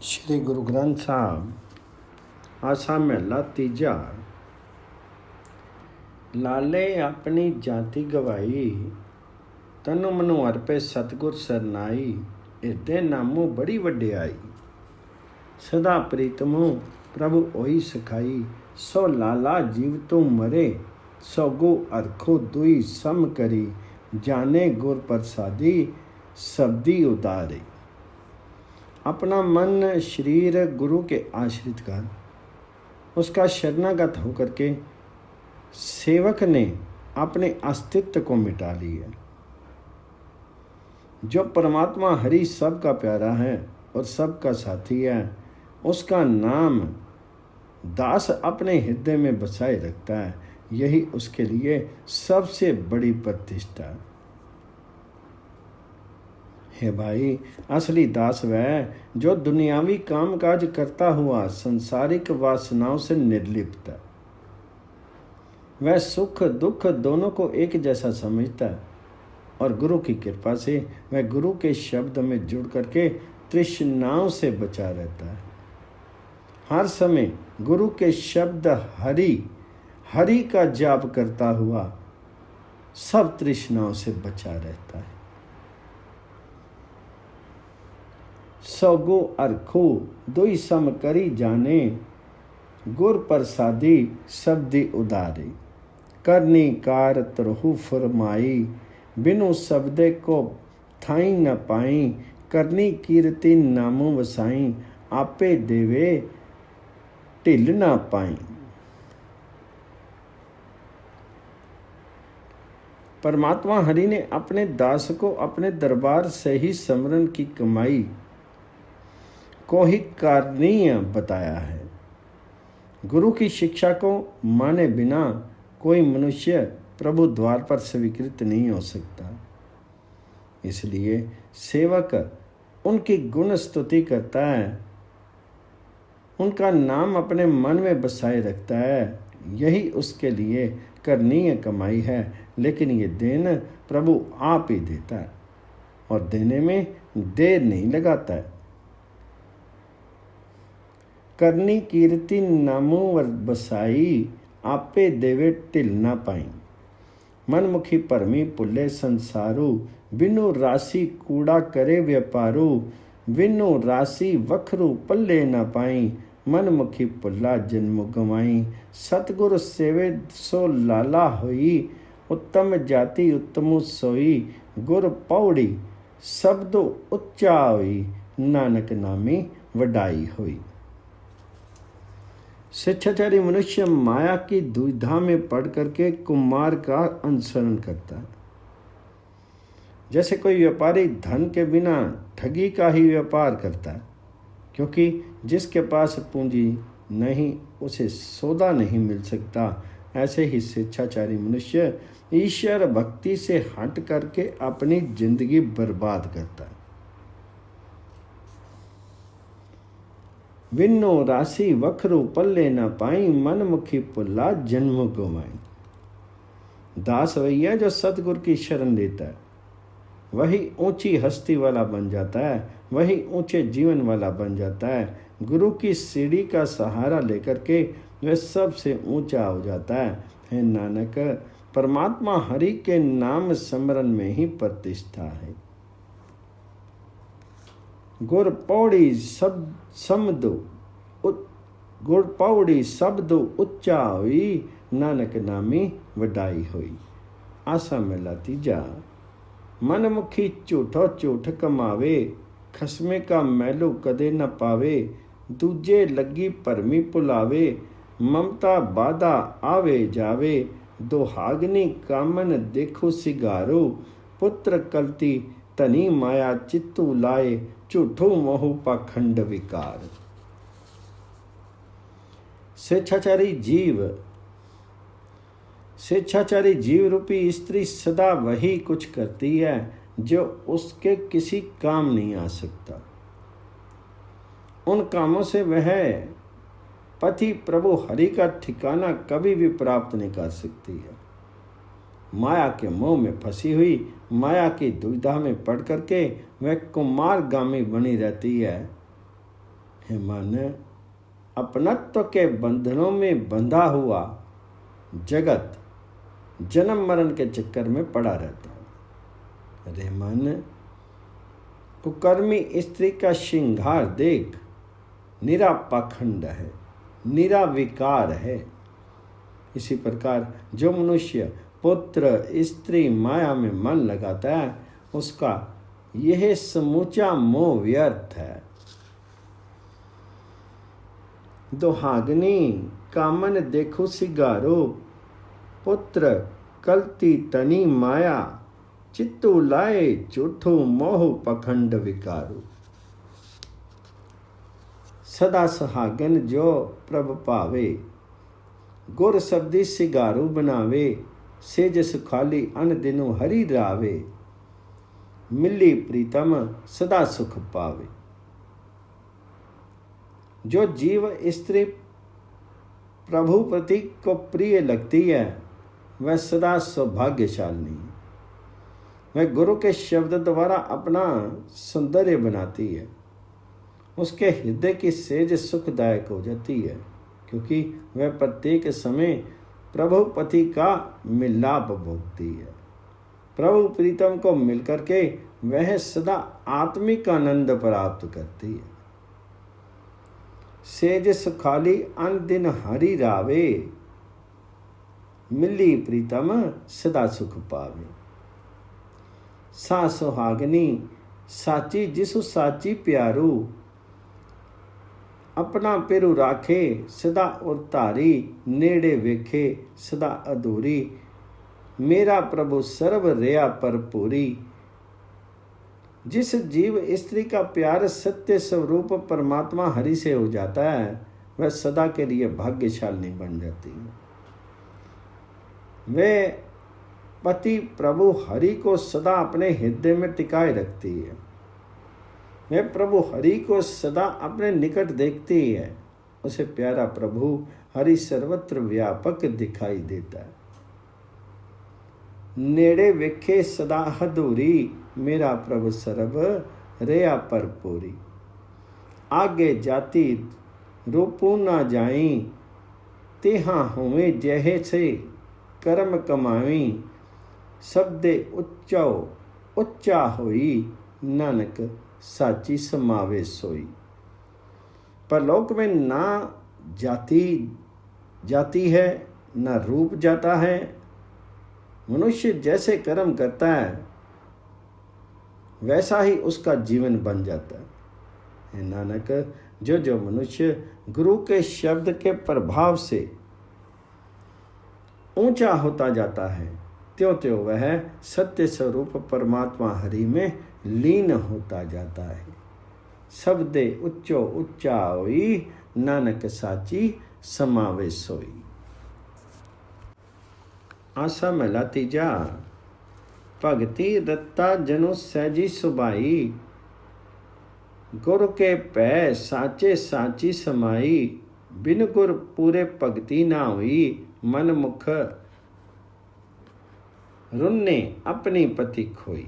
श्री गुरु ग्रंथ साहब आसा महला तीजा। लाले अपनी जाति गवाई, तनु मनु अर्पे सतगुर सरनाई। हृदय नामो बड़ी वड्याई, सदा प्रीतमो प्रभु ओई सखाई। सो लाला जीव तो मरे, सो गो अरखो दुई सम करी। जाने गुर प्रसादी सबदी उतारे। अपना मन शरीर गुरु के आश्रित कर उसका शरणागत होकर के सेवक ने अपने अस्तित्व को मिटा लिया। जो परमात्मा हरि सबका प्यारा है और सबका साथी है, उसका नाम दास अपने हृदय में बसाए रखता है। यही उसके लिए सबसे बड़ी प्रतिष्ठा है। हे भाई, असली दास वह जो दुनियावी कामकाज करता हुआ संसारिक वासनाओं से निर्लिप्त है। वह सुख दुख दोनों को एक जैसा समझता है और गुरु की कृपा से वह गुरु के शब्द में जुड़ करके तृष्णाओं से बचा रहता है। हर समय गुरु के शब्द हरि हरि का जाप करता हुआ सब तृष्णाओं से बचा रहता है। सौगो अरखो दुई सम करी जाने, गुर प्रसादी शब्दी उदारे। करनी कार तरहु फरमाई, बिनु शब्दे को थाई न पाई। करनी कीर्ति नामो वसाई, आपे देवे ढिल न पाई। परमात्मा हरि ने अपने दास को अपने दरबार से ही समरण की कमाई को ही कारणीय बताया है। गुरु की शिक्षा को माने बिना कोई मनुष्य प्रभु द्वार पर स्वीकृत नहीं हो सकता। इसलिए सेवक उनकी गुण स्तुति करता है, उनका नाम अपने मन में बसाए रखता है। यही उसके लिए करनीय कमाई है। लेकिन ये देन प्रभु आप ही देता है और देने में देर नहीं लगाता है। करनी कीर्ति नामो बसाई, आपे देवे ढिल ना पाई। मनमुखी भरमी पुले संसारू, बिनु राशि कूड़ा करे व्यापारू। बिनु राशि वखरू पल्ले न पाई, मनमुखी पुला जन्म गवाई। सतगुरु सेवे सो लाला होई, उत्तम जाति उत्तमु सोई। गुर पौड़ी शब्दो उच्चा होई, नानक नामी वडाई होई। शिक्षाचारी मनुष्य माया की दुविधा में पड़ करके कुमार का अनुसरण करता है। जैसे कोई व्यापारी धन के बिना ठगी का ही व्यापार करता है, क्योंकि जिसके पास पूंजी नहीं उसे सौदा नहीं मिल सकता। ऐसे ही शिक्षाचारी मनुष्य ईश्वर भक्ति से हट करके अपनी जिंदगी बर्बाद करता है। बिन्नो राशि वखरू पल्ले न पाई, मनमुखी पुल्ला जन्म गवाई। दास वही है जो सतगुरु की शरण लेता है, वही ऊंची हस्ती वाला बन जाता है, वही ऊंचे जीवन वाला बन जाता है। गुरु की सीढ़ी का सहारा लेकर के वह सबसे ऊंचा हो जाता है। हे नानक, परमात्मा हरि के नाम स्मरण में ही प्रतिष्ठा है। गुर पौड़ी गुर पौड़ी शब्द उच्चा हुई, नानक नामी वडाई हुई। आसा महला तीजा। मनमुखी झूठो झूठ कमावे, खसमे का मैलू कदे न पावे। दूजे लगी भरमी पुलावे, ममता बाधा आवे जावे। दोहागनी कामन देखो सिगारो, पुत्र कलती तनी माया चित्तू लाए। झूठो मोह पाखंड विकार। स्वेच्छाचारी जीव रूपी स्त्री सदा वही कुछ करती है जो उसके किसी काम नहीं आ सकता। उन कामों से वह पति प्रभु हरि का ठिकाना कभी भी प्राप्त नहीं कर सकती है। माया के मोह में फंसी हुई, माया की दुविधा में पड़ करके वह कुमारगामी बनी रहती है। हे मन, अपनत्व के बंधनों में बंधा हुआ जगत जन्म मरण के चक्कर में पड़ा रहता है। रे मन, कुकर्मी स्त्री का श्रृंगार देख, निरा पाखंड है, निरा विकार है। इसी प्रकार जो मनुष्य पुत्र स्त्री माया में मन लगाता है, उसका यह समूचा मोह व्यर्थ है। दोहागनी कामन देखो सिगारो, पुत्र कलती तनी माया, चित्तू लाए झूठो मोह पखंड विकारो। सदा सुहागन जो प्रभ पावे, गुर शब्दी सिगारू बनावे, सेज सुखाली अन दिनो हरि रावे, मिली प्रीतम सदा सुख पावे। जो जीव स्त्री प्रभु प्रति को प्रिय लगती है, वह सदा सौभाग्यशाली है। वह गुरु के शब्द द्वारा अपना सौंदर्य बनाती है। उसके हृदय की सेज सुखदायक हो जाती है, क्योंकि वह प्रत्येक समय प्रभु पति का मिलाप भोगती है। प्रभु प्रीतम को मिलकर के वह सदा आत्मिक आनंद प्राप्त करती है। सेज सुखाली अन दिन हरि रावे, मिली प्रीतम सदा सुख पावे। सा सुहागनी साची जिसु साची प्यारू, अपना पेरू राखे सदा उतारी, नेड़े वेखे सदा अधूरी, मेरा प्रभु सर्व रया पर पूरी। जिस जीव स्त्री का प्यार सत्य स्वरूप परमात्मा हरि से हो जाता है, वह सदा के लिए भाग्यशाली बन जाती है। वह पति प्रभु हरि को सदा अपने हृदय में टिकाए रखती है। वह प्रभु हरि को सदा अपने निकट देखती है। उसे प्यारा प्रभु हरि सर्वत्र व्यापक दिखाई देता है। नेड़े वेखे सदा अधूरी, मेरा प्रभु सर्व रया पर पूरी। आगे जाती रूपू ना जाई, तेहा होवे जहे से कर्म कमावी, शब्दे उच्चो उच्चा होई, नानक साची समावे सोई। परलोक में ना जाती है, ना रूप जाता है। मनुष्य जैसे कर्म करता है, वैसा ही उसका जीवन बन जाता है। नानक, जो मनुष्य गुरु के शब्द के प्रभाव से ऊंचा होता जाता है, त्यों त्यों वह सत्य स्वरूप परमात्मा हरि में लीन होता जाता है। शब्दे उच्चो उच्चा होई, नानक साची समावे सोई। आशा महला तीजा। भगति रत्ता जनु सहजी सुभाई, गुर के पै साचे साची समाई, बिन गुर पूरे भगति ना हुई, मन मुख रुन्ने अपनी पति खोई।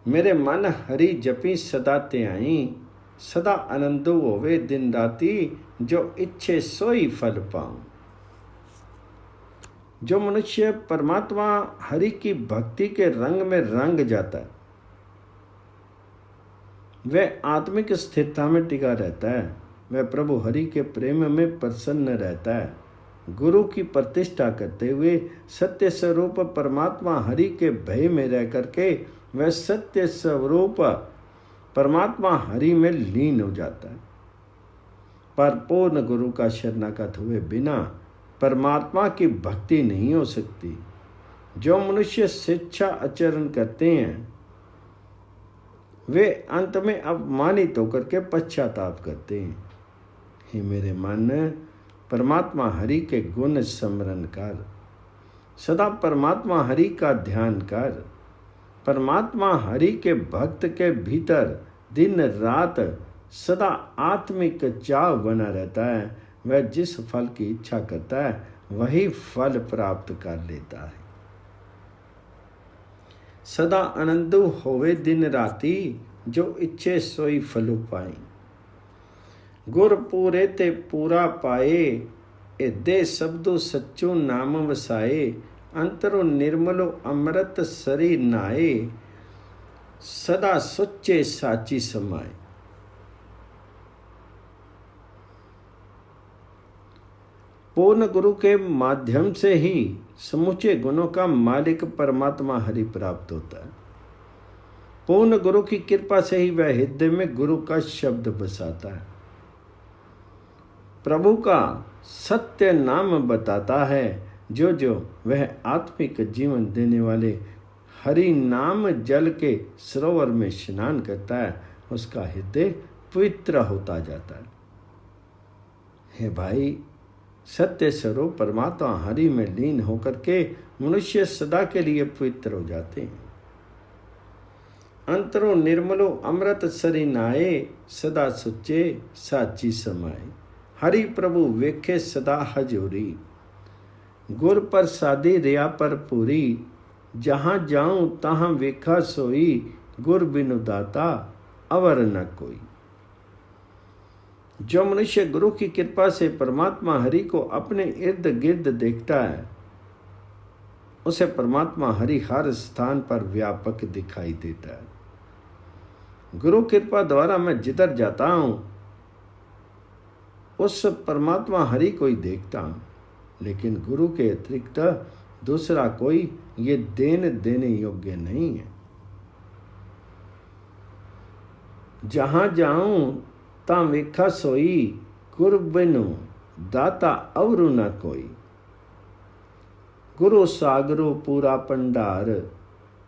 मेरे मन हरि जपी सदा त्याई, सदा आनंदो होवे दिन राती, जो इच्छे सोई फल पाऊं। जो मनुष्य परमात्मा हरि की भक्ति के रंग में रंग जाता है, वह आत्मिक स्थिरता में टिका रहता है। वह प्रभु हरि के प्रेम में प्रसन्न रहता है। गुरु की प्रतिष्ठा करते हुए सत्य स्वरूप परमात्मा हरि के भय में रह करके वह सत्य स्वरूप परमात्मा हरि में लीन हो जाता है। पर पूर्ण गुरु का शरणागत हुए बिना परमात्मा की भक्ति नहीं हो सकती। जो मनुष्य शिक्षा आचरण करते हैं, वे अंत में अपमानित होकर के पश्चाताप करते हैं। हे मेरे मन, परमात्मा हरि के गुण स्मरण कर, सदा परमात्मा हरि का ध्यान कर। परमात्मा हरि के भक्त के भीतर दिन रात सदा आत्मिक चाव बना रहता है। वह जिस फल की इच्छा करता है, वही फल प्राप्त कर लेता है। सदा आनंदु होवे दिन राती, जो इच्छे सोई फलु पाई। गुर पूरे ते पूरा पाए, दे शब्दो सच्चो नाम वसाए, अंतरो निर्मलो अमृत सरी नाए, सदा सुच्चे साची समाए। पूर्ण गुरु के माध्यम से ही समूचे गुणों का मालिक परमात्मा हरि प्राप्त होता है। पूर्ण गुरु की कृपा से ही वह हृदय में गुरु का शब्द बसाता है, प्रभु का सत्य नाम बताता है। जो जो वह आत्मिक जीवन देने वाले हरि नाम जल के सरोवर में स्नान करता है, उसका हृदय पवित्र होता जाता है। हे भाई, सत्य स्वरूप परमात्मा हरि में लीन होकर के मनुष्य सदा के लिए पवित्र हो जाते हैं। अंतरो निर्मलो अमृत सरी नाए, सदा सुच्चे साची समाए। हरि प्रभु वेखे सदा हजूरी, गुर प्रसादी रिया पर पूरी, जहाँ जाऊं तहाँ वेखा सोई, गुर बिनु दाता अवर न कोई। जो मनुष्य गुरु की कृपा से परमात्मा हरि को अपने इर्द गिर्द देखता है, उसे परमात्मा हरि हर स्थान पर व्यापक दिखाई देता है। गुरु कृपा द्वारा मैं जिधर जाता हूं उस परमात्मा हरि को ही देखता हूं, लेकिन गुरु के अतिरिक्त दूसरा कोई ये देने योग्य नहीं है। जहां जाऊं ता वेखा सोई, गुर बिनु दाता अवरु न कोई। गुरु सागरो पूरा पंडार,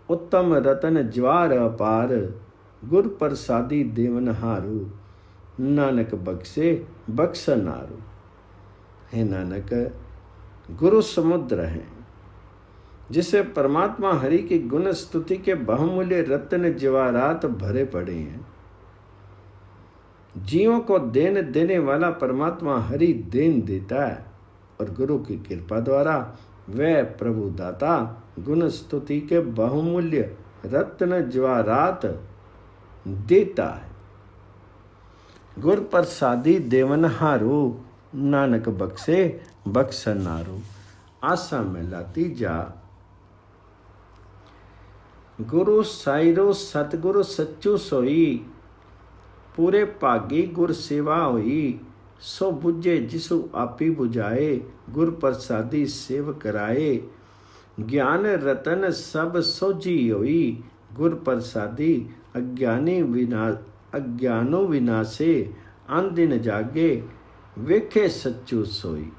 उत्तम रतन ज्वार अपार, गुर प्रसादी देवनहारू, नानक बख्शे बख्शनारू। हे नानक, गुरु समुद्र है जिसे परमात्मा हरि की गुण स्तुति के बहुमूल्य रत्न जवाहरात भरे पड़े हैं। जीवों को देन देने वाला परमात्मा हरि देन देता है, और गुरु की कृपा द्वारा वह प्रभु दाता गुण स्तुति के बहुमूल्य रत्न जवाहरात देता है। गुर प्रसादी देवनहारू, नानक बख्शे बख्शनारू। आशा में लाती जा। गुरु साइरो सतगुरु सच्चू सोई, पूरे भागी गुर सेवा होई, सो बुझे जिसु आपी बुझाए, गुर प्रसादी सेव कराए। ज्ञान रतन सब सोझी होई, गुर प्रसादी अज्ञानो विनाशे, अन दिन जागे वेखे सच्चू सोई।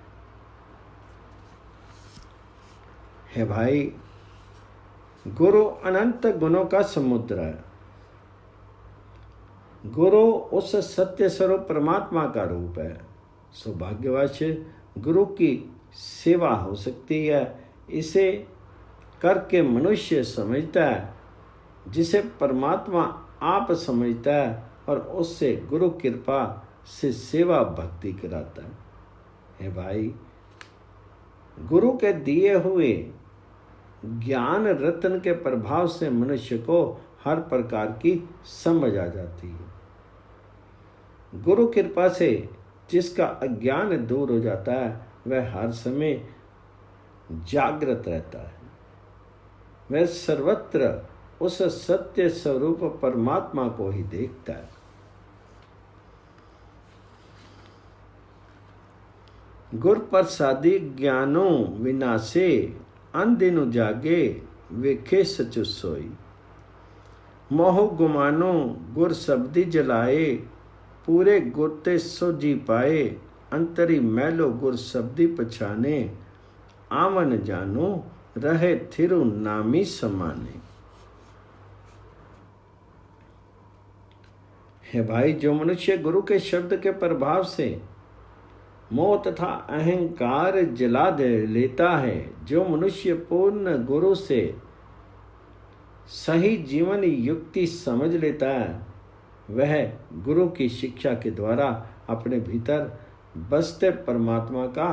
है भाई, गुरु अनंत गुणों का समुद्र है। गुरु उस सत्य स्वरूप परमात्मा का रूप है। सौभाग्यवश गुरु की सेवा हो सकती है। इसे करके मनुष्य समझता है, जिसे परमात्मा आप समझता है, और उससे गुरु कृपा से सेवा भक्ति कराता है। हे भाई, गुरु के दिए हुए ज्ञान रत्न के प्रभाव से मनुष्य को हर प्रकार की समझ आ जाती है। गुरु कृपा से जिसका अज्ञान दूर हो जाता है, वह हर समय जागृत रहता है। वह सर्वत्र उस सत्य स्वरूप परमात्मा को ही देखता है। गुर प्रसादी ज्ञानो विनाशे, अन दिनु जागे वेखे सचु सोई। मोह गुमानो गुर शब्दी जलाए, पूरे गुरते सोजी पाए, अंतरी मैलो गुर शब्दी पछाने, आवन जानो रहे थिरु नामी समाने। है भाई, जो मनुष्य गुरु के शब्द के प्रभाव से मोह तथा अहंकार जला दे लेता है, जो मनुष्य पूर्ण गुरु से सही जीवन युक्ति समझ लेता है, वह गुरु की शिक्षा के द्वारा अपने भीतर बसते परमात्मा का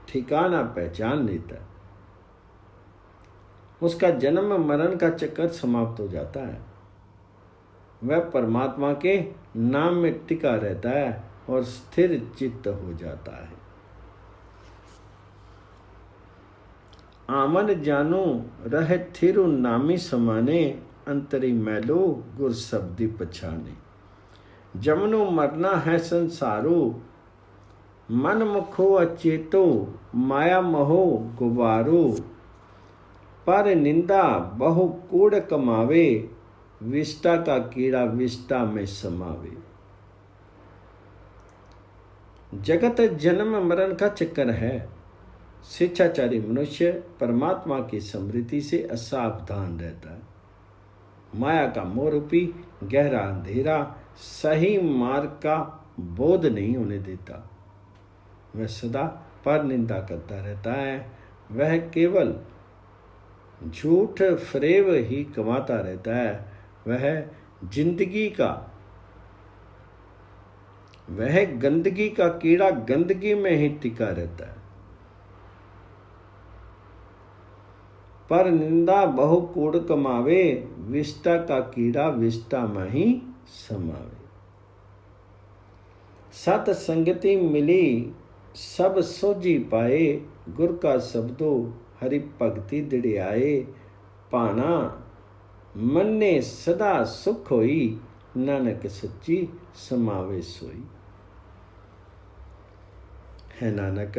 ठिकाना पहचान लेता है। उसका जन्म मरण का चक्कर समाप्त हो जाता है। वह परमात्मा के नाम में टिका रहता है और स्थिर चित्त हो जाता है। आमन जानो रह थिरु नामी समाने, अंतरी मैलो गुर शब्दी पछाने। जमनो मरना है संसारो, मन मुखो अचेतो, माया महो गुबारो। पर निंदा बहु कूड़ कमावे, विष्टा का कीड़ा विष्टा में समावे। जगत जन्म मरण का चक्कर है। शिक्षाचारी मनुष्य परमात्मा की स्मृति से असावधान रहता है। माया का मोह रूपी गहरा अंधेरा सही मार्ग का बोध नहीं होने देता। वह सदा पर निंदा करता रहता है। वह केवल झूठ फरेब ही कमाता रहता है। वह गंदगी का कीड़ा गंदगी में ही टिका रहता है। पर निंदा बहु कूड़ कमावे, विष्टा का कीड़ा विष्टा में ही समावे। सत संगति मिली सब सोझी पाए, गुर का शब्दो हरि भगति दृढ़ आए। पाना मन्ने सदा सुख होई, नानक सच्ची समावे सोई। है नानक,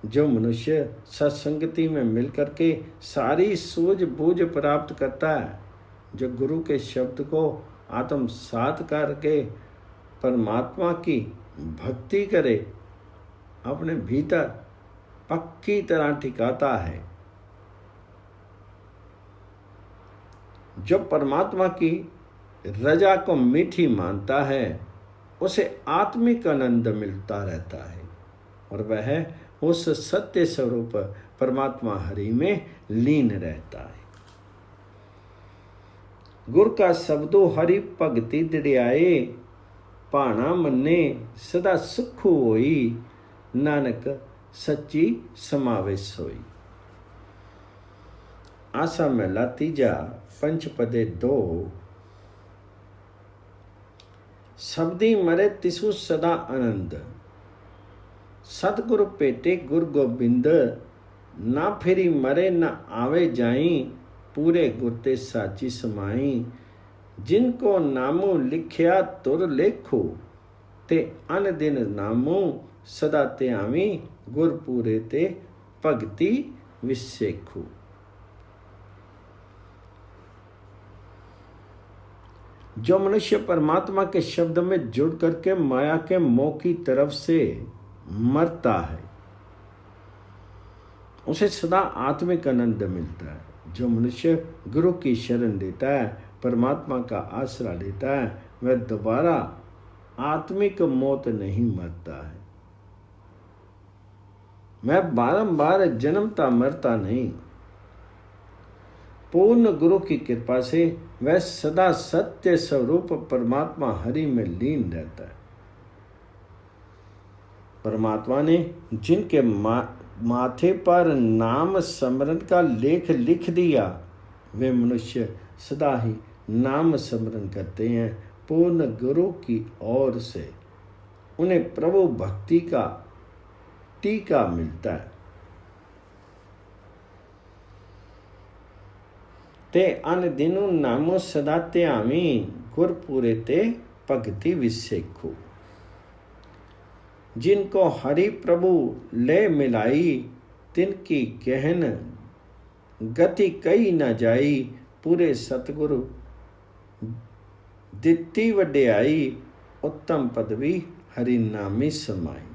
जो मनुष्य सत्संगति में मिलकर के सारी सूझबूझ प्राप्त करता है, जो गुरु के शब्द को आत्मसात करके परमात्मा की भक्ति करे, अपने भीतर पक्की तरह ठिकाता है, जो परमात्मा की रजा को मीठी मानता है, उसे आत्मिक आनंद मिलता रहता है और वह उस सत्य स्वरूप परमात्मा हरि में लीन रहता है। गुर का शब्दो हरि भगति दृढ़ आए, पाना मन्ने सदा सुख होई, नानक सच्ची समावे सोई। आसा महला तीजा पंचपदे 2। शब्दी मरे तिसु सदा आनंद, सतगुरु पेटे गुरु गोबिंद। ना फिरी मरे न आवे जाई, पूरे गुरते साची समाई। जिनको नामो लिखिया तुर लेखो, ते अन दिन नामो सदा ते आवी। गुर पूरे ते भगति विसेखो। जो मनुष्य परमात्मा के शब्द में जुड़ करके माया के मोह की तरफ से मरता है, उसे सदा आत्मिक आनंद मिलता है। जो मनुष्य गुरु की शरण लेता है, परमात्मा का आसरा लेता है, वह दोबारा आत्मिक मौत नहीं मरता है। वह बारंबार जन्मता मरता नहीं। पूर्ण गुरु की कृपा से वह सदा सत्य स्वरूप परमात्मा हरि में लीन रहता है। परमात्मा ने जिनके माथे पर नाम स्मरण का लेख लिख दिया, वे मनुष्य सदा ही नाम स्मरण करते हैं। पूर्ण गुरु की ओर से उन्हें प्रभु भक्ति का टीका मिलता है। ते अन दिनु नामो सदा ते आमी, गुर पूरे ते भक्ति विसेखो। जिनको हरि प्रभु ले मिलाई, तिनकी गहन गति कई न जाई। पूरे सतगुरु दित्ती वड्याई, उत्तम पदवी हरि नामी समाई।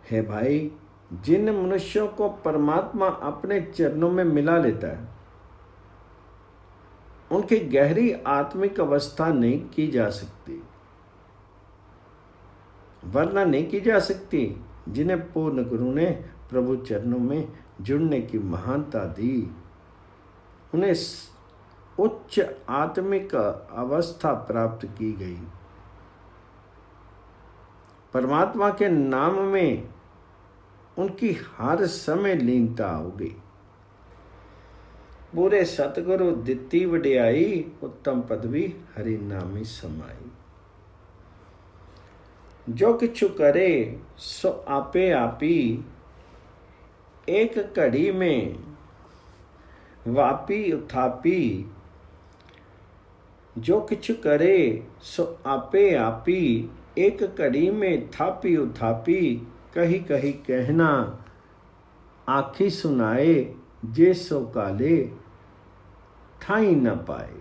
है भाई, जिन मनुष्यों को परमात्मा अपने चरणों में मिला लेता है, उनकी गहरी आत्मिक अवस्था नहीं की जा सकती, वर्णन नहीं की जा सकती। जिन्हें पूर्ण गुरु ने प्रभु चरणों में जुड़ने की महानता दी, उन्हें उच्च आत्मिक अवस्था प्राप्त की गई। परमात्मा के नाम में उनकी हर समय लीनता हो गई। पूरे सतगुरु दित्ती वडियाई, उत्तम पदवी हरि नामी समाई। जो किछु करे सो आपे आपी, एक घड़ी में वापी उथापी। जो किछु करे सो आपे आपी, एक घड़ी में थापी उथापी। कही कही कहना आखी सुनाए, जे सो काले ठाई न पाए।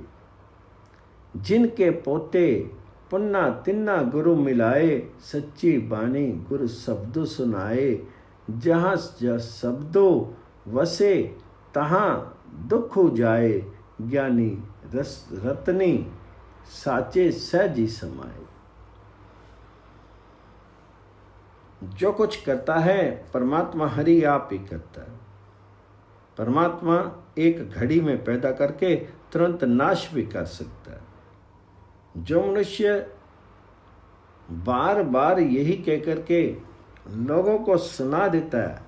जिनके पोते पुन्ना तिन्ना गुरु मिलाए, सच्ची बानी गुरु शब्दो सुनाए। जहाँ शब्दों वसे तहाँ दुख हो जाए, ज्ञानी रत्नी साचे सहजी समाए। जो कुछ करता है परमात्मा हरि आप ही करता है। परमात्मा एक घड़ी में पैदा करके तुरंत नाश भी कर सकता है। जो मनुष्य बार बार यही कह करके लोगों को सुना देता है,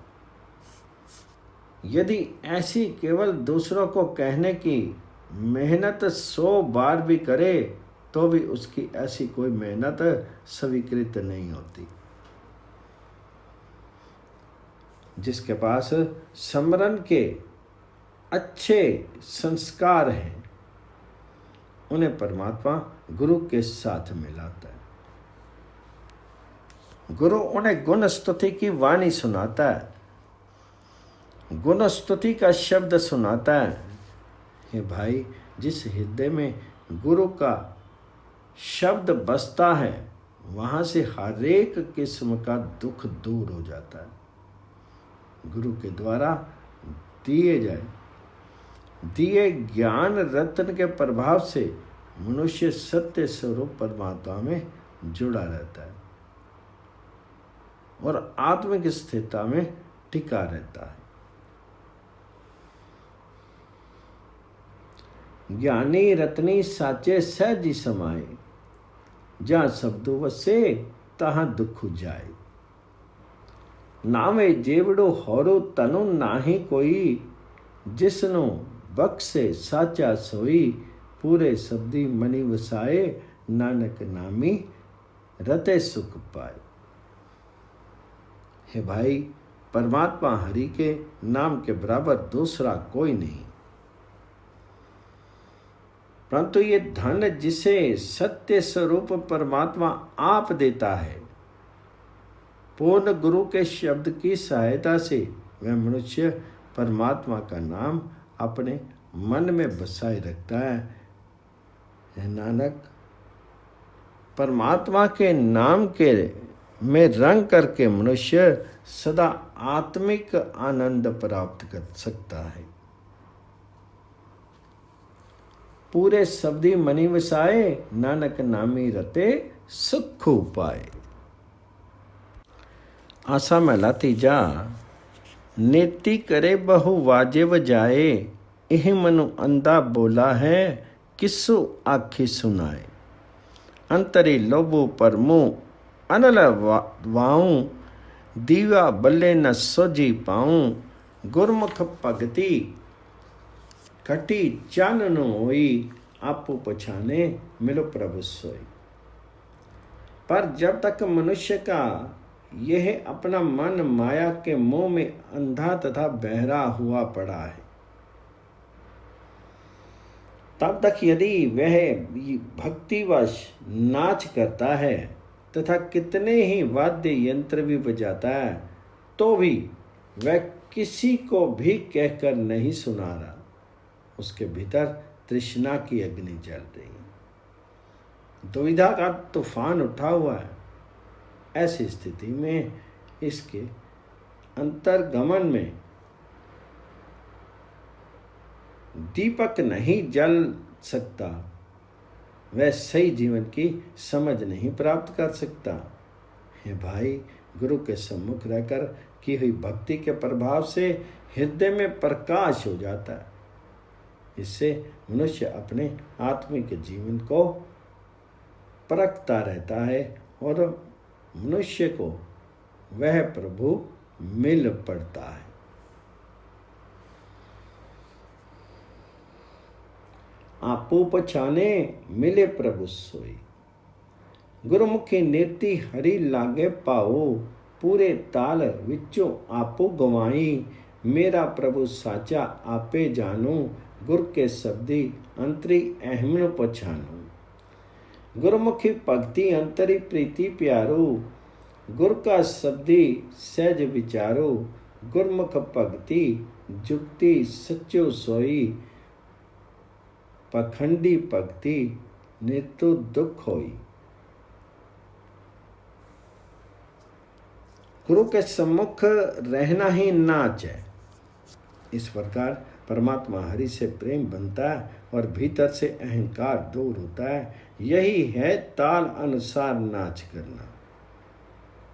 यदि ऐसी केवल दूसरों को कहने की मेहनत 100 बार भी करे तो भी उसकी ऐसी कोई मेहनत स्वीकृत नहीं होती। जिसके पास समरण के अच्छे संस्कार हैं, उन्हें परमात्मा गुरु के साथ मिलाता है। गुरु उन्हें गुण स्तुति की वाणी सुनाता है, गुण स्तुति का शब्द सुनाता है। हे भाई, जिस हृदय में गुरु का शब्द बसता है, वहाँ से हर एक किस्म का दुख दूर हो जाता है। गुरु के द्वारा दिए ज्ञान रत्न के प्रभाव से मनुष्य सत्य स्वरूप परमात्मा में जुड़ा रहता है और आत्मिक स्थिरता में टिका रहता है। ज्ञानी रत्नी साचे सहजी समाए, जहाँ शब्दों वसे तहाँ दुख जाए। नावे जेवड़ो होरो तनु नाही कोई, जिसनो बख्शे साचा सोई। पूरे शब्दी मनि वसाए, नानक नामी रते सुख पाए। हे भाई, परमात्मा हरि के नाम के बराबर दूसरा कोई नहीं, परंतु ये धन जिसे सत्य स्वरूप परमात्मा आप देता है, पूर्ण गुरु के शब्द की सहायता से वह मनुष्य परमात्मा का नाम अपने मन में बसाए रखता है। हे नानक, परमात्मा के नाम के में रंग करके मनुष्य सदा आत्मिक आनंद प्राप्त कर सकता है। पूरे शब्दी मनि वसाए, नानक नामी रते सुख पाए। आशा महला तीजा। नेति करे बहु वाजिब जाए, एह मनु अंधा बोला है, किसु आखी सुनाए। अंतरी लोभो परमु अनल वाऊं, दीवा बल्ले न सोजी पाऊं। गुरमुख भगति कटी चानन होई, आपो पछाने मिलो प्रभु सोई। पर जब तक मनुष्य का यह अपना मन माया के मोह में अंधा तथा बहरा हुआ पड़ा है, तब तक यदि वह भक्तिवश नाच करता है तथा कितने ही वाद्य यंत्र भी बजाता है, तो भी वह किसी को भी कहकर नहीं सुना रहा। उसके भीतर तृष्णा की अग्नि जल रही है, दुविधा का तूफान उठा हुआ है। ऐसी स्थिति में इसके अंतर्गमन में दीपक नहीं जल सकता, वह सही जीवन की समझ नहीं प्राप्त कर सकता। हे भाई, गुरु के सम्मुख रहकर की हुई भक्ति के प्रभाव से हृदय में प्रकाश हो जाता है। इससे मनुष्य अपने आत्मिक जीवन को परखता रहता है और मनुष्य को वह प्रभु मिल पड़ता है। आपो पछाने मिले प्रभु सोई। गुरुमुखी नीति हरि लागे पाओ, पूरे ताल विचों आपो गवाई। मेरा प्रभु साचा आपे जानो, गुर के शब्दी अंतरी अहमन पछानो। गुरुमुखी भक्ति अंतरी प्रीति प्यारो, गुर का शब्दी सहज विचारो। गुरमुख भक्ति जुक्ति सच्चो सोई, पखंडी भक्ति नित्य दुख होई। गुरु के सम्मुख रहना ही नाच है। इस प्रकार परमात्मा हरि से प्रेम बनता है और भीतर से अहंकार दूर होता है। यही है ताल अनुसार नाच करना।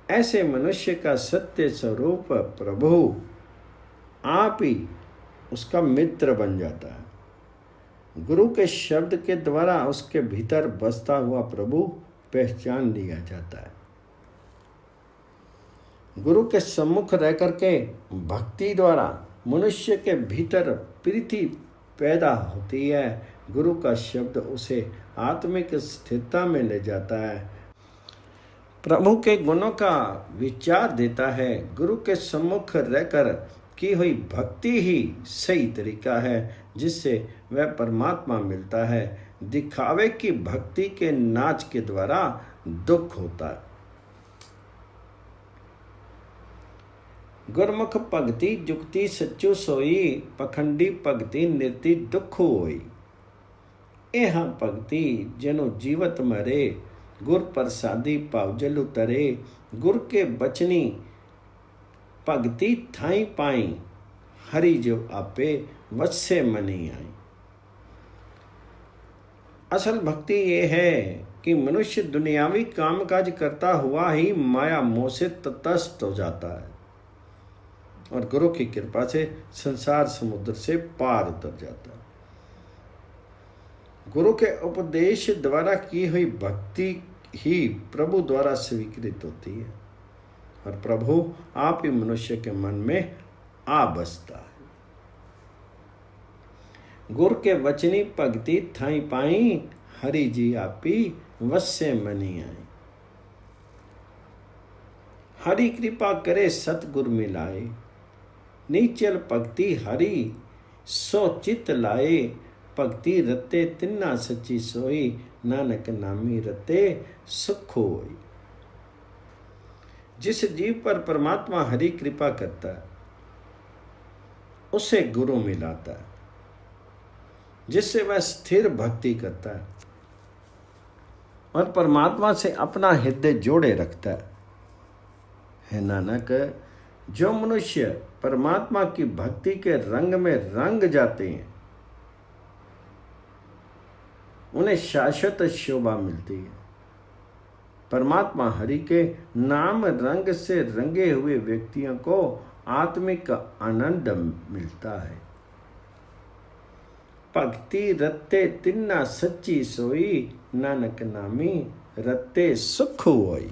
ऐसे मनुष्य का सत्य स्वरूप प्रभु आप ही उसका मित्र बन जाता है। गुरु के शब्द के द्वारा उसके भीतर बसता हुआ प्रभु पहचान लिया जाता है। गुरु के सम्मुख रह करके भक्ति द्वारा मनुष्य के भीतर प्रीति पैदा होती है। गुरु का शब्द उसे आत्मिक स्थिरता में ले जाता है, प्रभु के गुणों का विचार देता है। गुरु के सम्मुख रहकर की हुई भक्ति ही सही तरीका है जिससे वह परमात्मा मिलता है। दिखावे की भक्ति के नाच के द्वारा दुख होता है। गुरमुख भक्ति जुक्ति सच्चो सोई, पखंडी भक्ति निर्ति दुख होई। एह भक्ति जनो जीवत मरे, गुर प्रसादी पावजल उतरे। गुर के बचनी भक्ति थाई पाई, हरि जो आपे वत्से मनी आई। असल भक्ति ये है कि मनुष्य दुनियावी कामकाज करता हुआ ही माया मोह से तटस्थ हो जाता है और गुरु की कृपा से संसार समुद्र से पार उतर जाता है। गुरु के उपदेश द्वारा की हुई भक्ति ही प्रभु द्वारा स्वीकृत होती है और प्रभु आप ही मनुष्य के मन में आ बसता है। गुर के वचनी भक्ति थाई पाई, हरि जी आपी वश्य मनी आई। हरि कृपा करे सतगुर मिलाए, नीचल भक्ति हरि सो चित लाए। भक्ति रते तिन्ना सच्ची सोई, नानक नामी रते सुख होई। जिस जीव पर परमात्मा हरि कृपा करता है उसे गुरु मिलाता है, जिससे वह स्थिर भक्ति करता है और परमात्मा से अपना हृदय जोड़े रखता है। नानक, जो मनुष्य परमात्मा की भक्ति के रंग में रंग जाते हैं उन्हें शाश्वत शोभा मिलती है। परमात्मा हरि के नाम रंग से रंगे हुए व्यक्तियों को आत्मिक आनंद मिलता है। भक्ति रत्ते तिन्ना सच्ची सोई, नानक नामी रत्ते सुख होई।